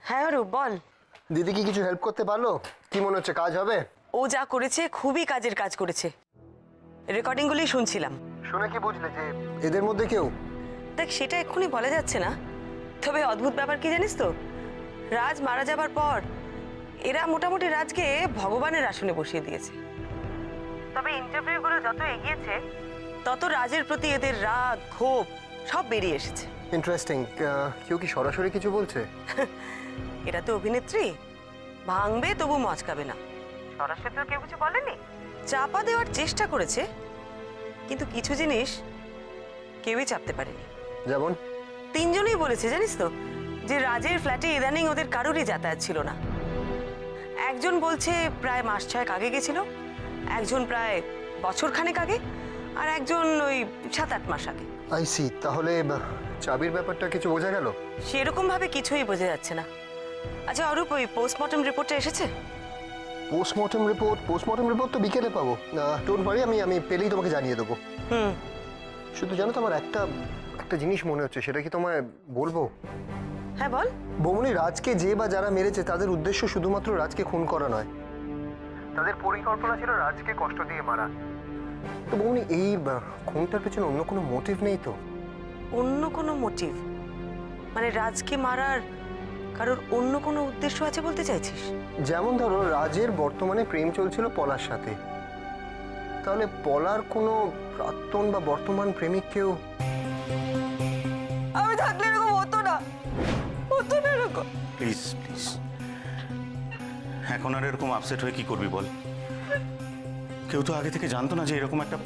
হ্যাঁ রূপ বল। দিদি কি কিছু হেল্প করতে পারলো? কি মনে হচ্ছে কাজ হবে? ও যা করেছে খুবই কাজের কাজ করেছে। রেকর্ডিংগুলি শুনছিলাম। শুনে কি বুঝলে যে এদের মধ্যে কেউ? দেখ সেটা এক্ষুনি বলা যাচ্ছে না, তবে অদ্ভুত ব্যাপার কি জানিস তো, রাজ মারা যাবার পর এরা মোটামুটি রাজকে ভগবানের আসনে বসিয়ে দিয়েছে। তবে ইন্টারভিউগুলো যত এগিয়েছে তত রাজের প্রতি এদের রাগ ক্ষোভ সব বেরিয়ে এসেছে। ইন্টারেস্টিং। কেউ কি সরাসরি কিছু বলছে? এটা তো অভিনেত্রী, ভাঙবে তবু মচকাবে না। সরাসরি তো কেউ কিছু বলেনি, চাপা দেওয়ার চেষ্টা করেছে, কিন্তু কিছু জিনিস কেউই চাপতে পারেনি। যেমন? তিনজনই বলেছে জানিস তো যে রাজের ফ্ল্যাটে ইদানিং ওদের কারোরই যাতায়াত ছিল না। একজন বলছে প্রায় মাস 6 আগে গেছিল, একজন প্রায় বছর খানেক আগে, আর একজন ওই 7-8 মাস আগে। I see. তাহলে চাবির ব্যাপারটা কিছু বোঝা গেল? সেরকম ভাবে কিছুই বোঝা যাচ্ছে না। আচ্ছা অরূপ, ওই পোস্টমর্টম রিপোর্টটা এসেছে? পোস্টমর্টম রিপোর্ট তো বিকেলে পাবো। ডোন্ট ওয়ারি, আমি পেলেই তোমাকে জানিয়ে দেবো। শুধু জানো তো আমার একটা জিনিস মনে হচ্ছে, সেটা কি তোমায় বলবো? হ্যাঁ বল। বৌমনি, রাজকে যে বা যারা মেরেছে তাদের উদ্দেশ্য শুধুমাত্র রাজকে খুন করা নয়, তাদের পরিকল্পনা ছিল রাজকে কষ্ট দিয়ে মারা। তো বৌমনি, এই খুনটার পেছনে অন্য কোনো মোটিভ নেই তো? অন্য কোনো মোটিভ মানে রাজকে মারার কারোর অন্য কোনো উদ্দেশ্য আছে বলতে চাইছিস? যেমন ধরো, রাজের বর্তমানে প্রেম চলছিল পলার সাথে, তাহলে পলার কোনো প্রাক্তন বা বর্তমান প্রেমিক কেউ? আমি থাকলে এরকম হতো না, হতো না এরকম। প্লিজ প্লিজ, এখন আর এরকম আপসেট হয়ে কি করবি বল? কেউ তো আগে থেকে জানতো না যে এরকম একটা।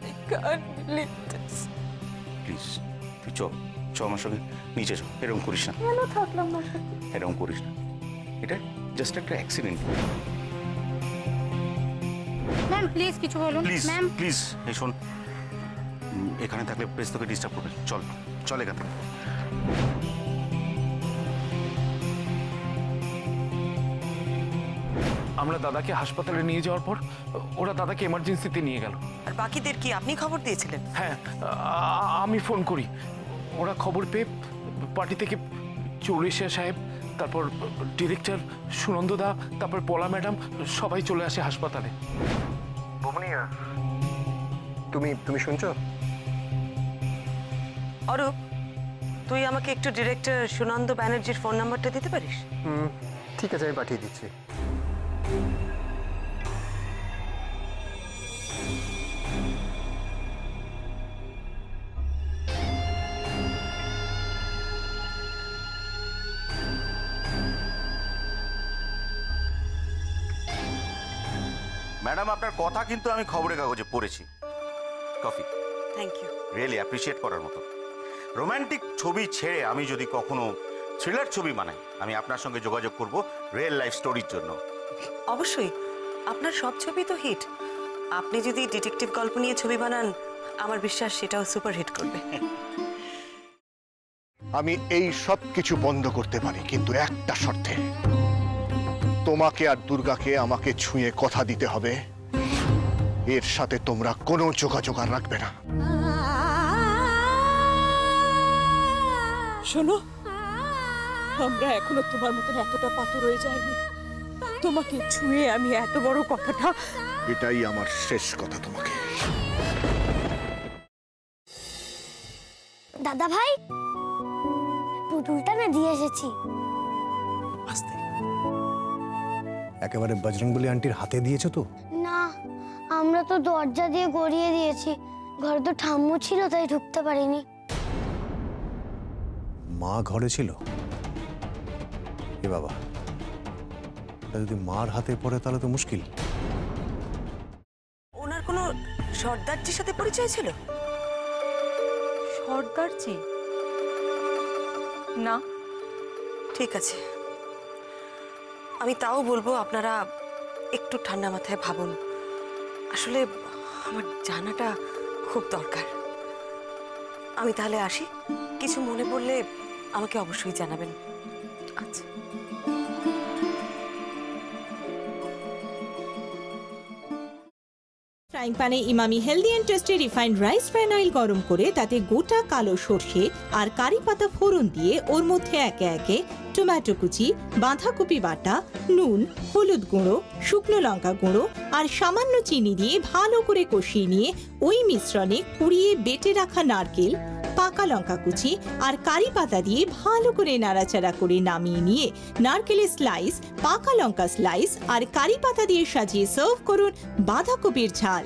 I can't believe this. Please তুই চ আমার সঙ্গে নিচে চ। এরকম করিস না। কেন থাকলাম না? এরকম করিস না, এটা জাস্ট একটা অ্যাক্সিডেন্ট। ম্যাম প্লিজ কিছু বলুন। প্লিজ ম্যাম প্লিজ, এই শোন, এখানে থাকলে প্রেস তোকে ডিস্টার্ব করবে। চল চল এখান থেকে। আমরা দাদাকে হাসপাতালে নিয়ে যাওয়ার পর ওরা দাদাকে এমার্জেন্সিতে নিয়ে গেল। আর বাকিদের কি আপনি খবর দিয়েছিলেন? হ্যাঁ, আমি ফোন করি, ওরা খবর পেয়ে পার্টি থেকে চৌরিশা সাহেব, তারপর ডিরেক্টর সুনন্দদা, তারপর পলা ম্যাডাম সবাই চলে আসে হাসপাতালে। বৌমনিয়া, তুমি শুনছো? অরূপ, তুই আমাকে একটু ডিরেক্টর সুনন্দ ব্যানার্জির ফোন নাম্বারটা দিতে পারিস? ঠিক আছে, আমি পাঠিয়ে দিচ্ছি। ম্যাডাম, আপনার কথা কিন্তু আমি খবরের কাগজে পড়েছি। Coffee. Thank you. Really appreciate করার মতো। রোম্যান্টিক ছবি ছেড়ে আমি যদি কখনো থ্রিলার ছবি বানাই, আমি আপনার সঙ্গে যোগাযোগ করব রিয়েল লাইফ স্টোরির জন্য। অবশ্যই, আপনার সব ছবি তো হিট। আপনি যদি ডিটেকটিভ গল্প নিয়ে ছবি বানান, আমার বিশ্বাস সেটাও সুপার হিট করবে। আমি এই সব কিছু বন্ধ করতে পারি, কিন্তু একটা শর্তে। তোমাকে আর দুর্গাকে আমাকে ছুঁয়ে কথা দিতে হবে, এর সাথে তোমরা কোনো যোগাযোগ আর রাখবে না। শোনো, আমরা এখনো তোমার মতন এতটা পাথর হয়ে যায়নি। তোমাকে ছুঁয়ে আমি এত বড় কথাটা। এটাই আমার শেষ কথা তোমাকে। দাদা ভাই, পুতুলটা না দিয়ে এসেছি। আস্তে, একেবারে বজরংবলী আন্টির হাতে দিয়েছো তো? না, আমরা তো দরজা দিয়ে গড়িয়ে দিয়েছি। ঘরে তো ঠাম্মু ছিল, তাই ঢুকতে পারিনি। মা ঘরে ছিল? এ বাবা, যদি মার হাতে পড়ে তাহলে তো মুশকিল। ওনার কোনো সর্দারজির সাথে পরিচয় ছিল? সর্দারজি? না। ঠিক আছে, আমি তাও বলবো আপনারা একটু ঠান্ডা মাথায় ভাবুন। আসলে আমার জানাটা খুব দরকার। আমি তাহলে আসি, কিছু মনে পড়লে আমাকে অবশ্যই জানাবেন। আচ্ছা। ফ্রাইং প্যানে Emami healthy and tasty refined rice bran oil গরম করে তাতে গোটা কালো সর্ষে আর কারি পাতা ফোড়ন দিয়ে ওর মধ্যে একে একে টমেটো কুচি, বাঁধাকপি বাটা, নুন, হলুদ গুঁড়ো, শুকনো লঙ্কা গুঁড়ো আর সামান্য চিনি দিয়ে ভালো করে কষিয়ে নিয়ে ওই মিশ্রণে কুড়িয়ে বেটে রাখা নারকেল, পাকা লঙ্কা কুচি আর কারি পাতা দিয়ে ভালো করে নাড়াচাড়া করে নামিয়ে নিয়ে নারকেলের স্লাইস, পাকা লঙ্কা স্লাইস আর কারি পাতা দিয়ে সাজিয়ে সার্ভ করুন বাঁধাকপির ঝাল।